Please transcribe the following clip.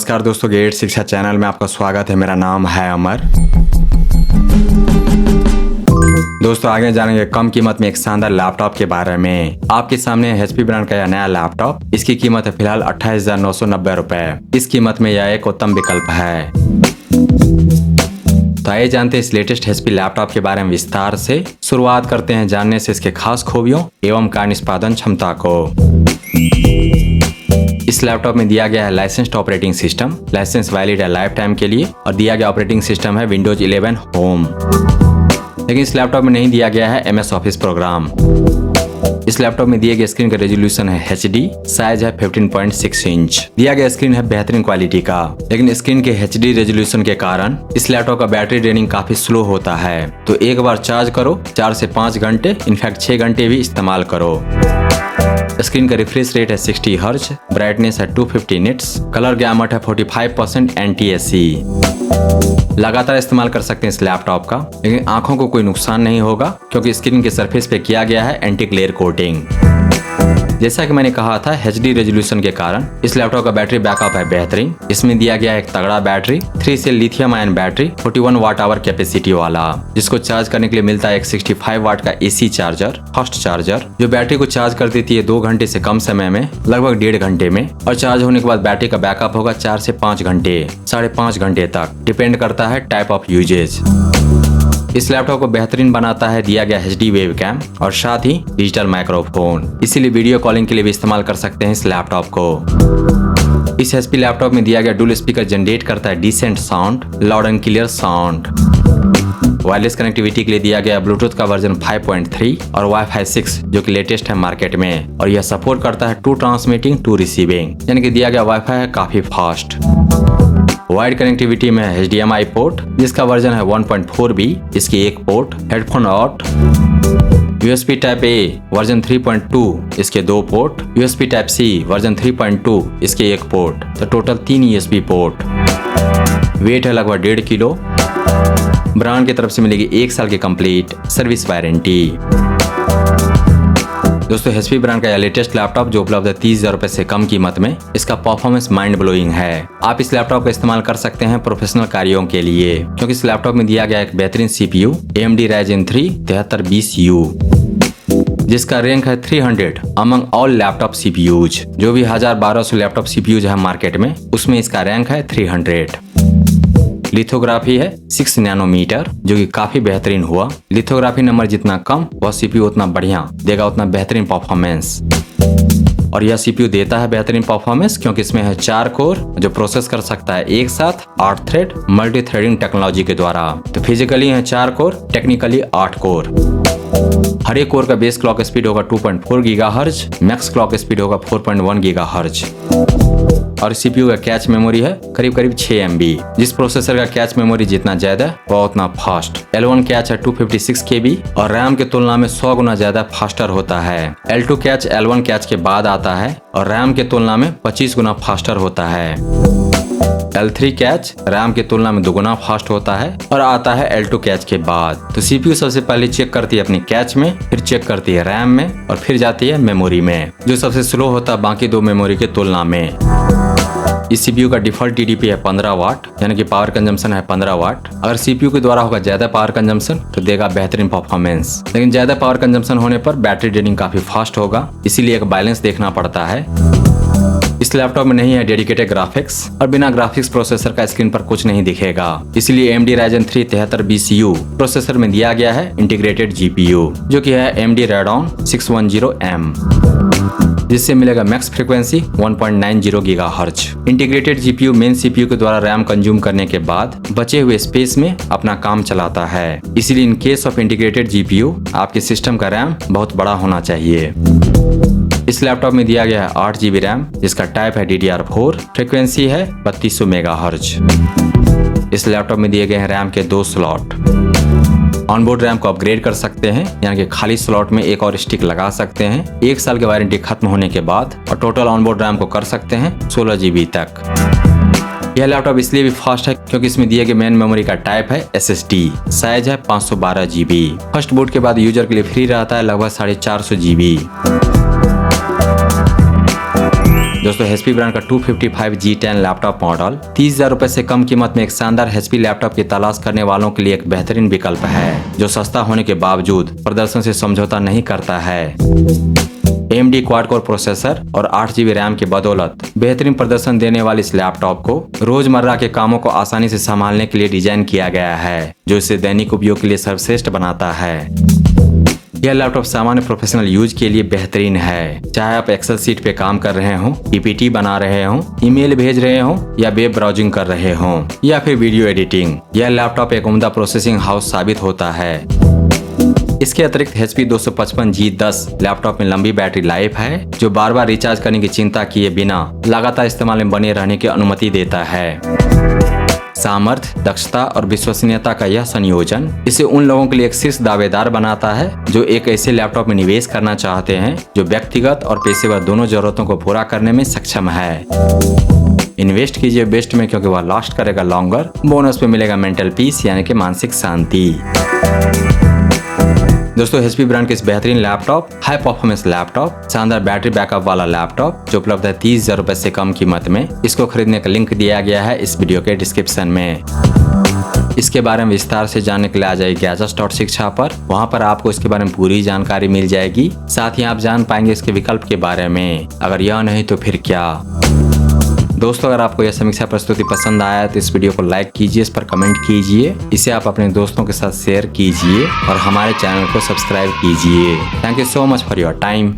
नमस्कार दोस्तों, गेट शिक्षा चैनल में आपका स्वागत है। मेरा नाम है अमर। दोस्तों आगे जानेंगे कम कीमत में एक शानदार लैपटॉप के बारे में। आपके सामने HP ब्रांड का यह नया लैपटॉप। इसकी कीमत है फिलहाल 28,990 रुपए। इस कीमत में यह एक उत्तम विकल्प है। तो आइए जानते हैं इस लेटेस्ट HP लैपटॉप के बारे में विस्तार से। शुरुआत करते हैं जानने से इसके खास खूबियों एवं कार्य निष्पादन क्षमता को। इस लैपटॉप में दिया गया है licensed operating system. License valid है लाइफ टाइम के लिए और दिया गया ऑपरेटिंग सिस्टम है विंडोज 11 होम। लेकिन इस लैपटॉप में नहीं दिया गया है MS ऑफिस प्रोग्राम। इस लैपटॉप में दिए गए स्क्रीन का रेजोल्यूशन है HD, साइज है 15.6 इंच। दिया गया स्क्रीन है बेहतरीन क्वालिटी का, लेकिन स्क्रीन के HD रेजोल्यूशन के कारण इस लैपटॉप का बैटरी ड्रेनिंग काफी स्लो होता है। तो एक बार चार्ज करो 4 से 5 घंटे, इनफैक्ट 6 घंटे भी इस्तेमाल करो। स्क्रीन का रिफ्रेश रेट है 60 हर्ट्ज, ब्राइटनेस है 250 निट्स, कलर गैमट है 45% NTSC। लगातार इस्तेमाल कर सकते हैं इस लैपटॉप का, लेकिन आंखों को कोई नुकसान नहीं होगा क्योंकि स्क्रीन के सरफेस पे किया गया है एंटी ग्लेयर कोटिंग। जैसा कि मैंने कहा था, HD रेजोल्यूशन के कारण इस लैपटॉप का बैटरी बैकअप है बेहतरीन। इसमें दिया गया है एक तगड़ा battery, 3 cell lithium ion battery 41 watt hour capacity वाला, जिसको चार्ज करने के लिए मिलता है एक 65 वाट का AC चार्जर, फास्ट चार्जर, जो बैटरी को चार्ज कर देती है 2 घंटे से कम समय में, लगभग 1.5 घंटे में। और चार्ज होने के बाद बैटरी का बैकअप होगा 4 से 5 घंटे, 5.5 घंटे तक, डिपेंड करता है टाइप ऑफ यूजेज। इस लैपटॉप को बेहतरीन बनाता है दिया गया HD वेबकैम और साथ ही डिजिटल माइक्रोफोन, इसीलिए वीडियो कॉलिंग के लिए भी इस्तेमाल कर सकते हैं इस लैपटॉप को। इस HP लैपटॉप में दिया गया डुअल स्पीकर जनरेट करता है decent sound, loud and clear sound. Wireless connectivity के लिए दिया गया ब्लूटूथ का वर्जन 5.3 और Wi-Fi 6 जो कि लेटेस्ट है मार्केट में, और यह सपोर्ट करता है टू ट्रांसमिटिंग टू रिसीविंग, यानी कि दिया गया Wi-Fi है काफी फास्ट। वाइड कनेक्टिविटी में HDMI पोर्ट जिसका वर्जन है 1.4B, इसकी एक port, headphone out, USB type A version 3.2, इसके 2 port, USB type C version 3.2, इसके 1 पोर्ट, तो टोटल 3 USB पोर्ट। वेट है लगभग 1.5 किलो। ब्रांड की तरफ से मिलेगी 1 साल की कंप्लीट सर्विस वारंटी। दोस्तों HP ब्रांड का यह लेटेस्ट लैपटॉप जो उपलब्ध है 30,000 रुपए से कम कीमत में, इसका परफॉर्मेंस माइंड ब्लोइंग है। आप इस लैपटॉप का इस्तेमाल कर सकते हैं प्रोफेशनल कार्यों के लिए, क्योंकि इस लैपटॉप में दिया गया एक बेहतरीन CPU AMD Ryzen 3 7320U, जिसका रैंक है 300 अमंग ऑल लैपटॉप CPUs। जो भी 1000-1200 लैपटॉप CPUs है मार्केट में, उसमें इसका रैंक है 300। लिथोग्राफी है 6 नैनोमीटर, जो कि काफी बेहतरीन हुआ। लिथोग्राफी नंबर जितना कम वह CPU उतना बढ़िया देगा, उतना बेहतरीन परफॉर्मेंस। और यह CPU देता है बेहतरीन परफॉर्मेंस क्योंकि इसमें है 4 कोर जो प्रोसेस कर सकता है एक साथ 8 थ्रेड मल्टी थ्रेडिंग टेक्नोलॉजी के द्वारा। तो फिजिकली है 4 कोर, टेक्निकली 8 कोर। हर एक कोर का बेस क्लॉक स्पीड होगा 2.4 गीगाहर्ट्ज, मैक्स क्लॉक स्पीड होगा 4.1 गीगाहर्ट्ज। और CPU का कैच मेमोरी है करीब 6 MB। जिस प्रोसेसर का कैच मेमोरी जितना ज्यादा वह उतना फास्ट। L1 कैच है 256 KB और रैम के तुलना में 100 गुना ज्यादा फास्टर होता है। L2 कैच L1 कैच के बाद आता है और रैम के तुलना में 25 गुना फास्टर होता है। L3 कैच रैम की तुलना में 2 गुना फास्ट होता है और आता है L2 कैच के बाद। तो CPU सबसे पहले चेक करती है अपनी कैच में, फिर चेक करती है रैम में और फिर जाती है मेमोरी में, जो सबसे स्लो होता है बाकी 2 मेमोरी के तुलना में। इस CPU का डिफॉल्ट TDP है 15 वाट, यानी कि पावर कंजम्पशन है 15 वाट। अगर CPU के द्वारा होगा ज्यादा पावर कंजम्पशन तो देगा बेहतरीन परफॉर्मेंस, लेकिन ज्यादा पावर कंजम्पशन होने पर बैटरी ड्रेनिंग काफी फास्ट होगा, इसीलिए एक बैलेंस देखना पड़ता है। इस लैपटॉप में नहीं है डेडिकेटेड ग्राफिक्स और बिना ग्राफिक्स प्रोसेसर का स्क्रीन पर कुछ नहीं दिखेगा, इसलिए AMD Ryzen 3 7320U प्रोसेसर में दिया गया है इंटीग्रेटेड GPU जो कि है AMD Radeon 610M, जिससे मिलेगा max frequency 1.90 gigahertz. Integrated GPU main CPU के द्वारा रैम कंज्यूम करने के बाद बचे हुए स्पेस में अपना काम चलाता है, इसीलिए in case of integrated GPU आपके सिस्टम का रैम बहुत बड़ा होना चाहिए। इस लैपटॉप में दिया गया है 8 GB रैम, जिसका टाइप है DDR4, फ्रीक्वेंसी है 3200 मेगाहर्ट्ज। इस लैपटॉप में दिए गए हैं रैम के 2 स्लॉट। ऑनबोर्ड रैम को अपग्रेड कर सकते हैं, यानी कि खाली स्लॉट में एक और स्टिक लगा सकते हैं 1 साल की वारंटी खत्म होने के बाद, और टोटल ऑनबोर्ड रैम को कर सकते हैं 16 GB तक। यह लैपटॉप इसलिए भी फास्ट है क्योंकि इसमें दिए गए मेन मेमोरी का टाइप है SSD, साइज है 512 GB। फर्स्ट बूट के बाद यूजर के लिए फ्री रहता है लगभग 450 GB। दोस्तों HP ब्रांड का 255 G10 लैपटॉप मॉडल 30,000 रुपए से कम कीमत में एक शानदार HP लैपटॉप की तलाश करने वालों के लिए एक बेहतरीन विकल्प है, जो सस्ता होने के बावजूद प्रदर्शन से समझौता नहीं करता है। AMD क्वाड कोर प्रोसेसर और 8 GB रैम की बदौलत बेहतरीन प्रदर्शन देने वाले इस लैपटॉप को रोजमर्रा के कामों को आसानी से संभालने के लिए डिजाइन किया गया है, जो इसे दैनिक उपयोग के लिए सर्वश्रेष्ठ बनाता है। यह लैपटॉप सामान्य प्रोफेशनल यूज के लिए बेहतरीन है, चाहे आप एक्सेल सीट पे काम कर रहे हो, PPT बना रहे हो, ईमेल भेज रहे हो या वेब ब्राउजिंग कर रहे हो या फिर वीडियो एडिटिंग। यह लैपटॉप एक उम्दा प्रोसेसिंग हाउस साबित होता है। इसके अतिरिक्त HP 255G10 लैपटॉप में लंबी बैटरी लाइफ है, जो बार बार रिचार्ज करने की चिंता किए बिना लगातार इस्तेमाल में बने रहने की अनुमति देता है। सामर्थ्य, दक्षता और विश्वसनीयता का यह संयोजन इसे उन लोगों के लिए एक शीर्ष दावेदार बनाता है जो एक ऐसे लैपटॉप में निवेश करना चाहते हैं जो व्यक्तिगत और पेशेवर दोनों जरूरतों को पूरा करने में सक्षम है। इन्वेस्ट कीजिए बेस्ट में, क्योंकि वह लास्ट करेगा लॉन्गर। बोनस पे मिलेगा मेंटल पीस यानी कि मानसिक शांति। दोस्तों HP ब्रांड के इस बेहतरीन लैपटॉप, हाई परफॉर्मेंस लैपटॉप, शानदार बैटरी बैकअप वाला लैपटॉप जो उपलब्ध है 30,000 रुपए से कम कीमत में। इसको खरीदने का लिंक दिया गया है इस वीडियो के डिस्क्रिप्शन में। इसके बारे में विस्तार से जानने के लिए आ जाइए Gadgets.शिक्षा पर। वहां पर आपको इसके बारे में पूरी जानकारी मिल जाएगी। साथ ही आप जान पाएंगे इसके विकल्प के बारे में। अगर यह नहीं तो फिर क्या। दोस्तों, अगर आपको यह समीक्षा प्रस्तुति पसंद आया तो इस वीडियो को लाइक कीजिए, इस पर कमेंट कीजिए, इसे आप अपने दोस्तों के साथ शेयर कीजिए और हमारे चैनल को सब्सक्राइब कीजिए। Thank you so much for your time.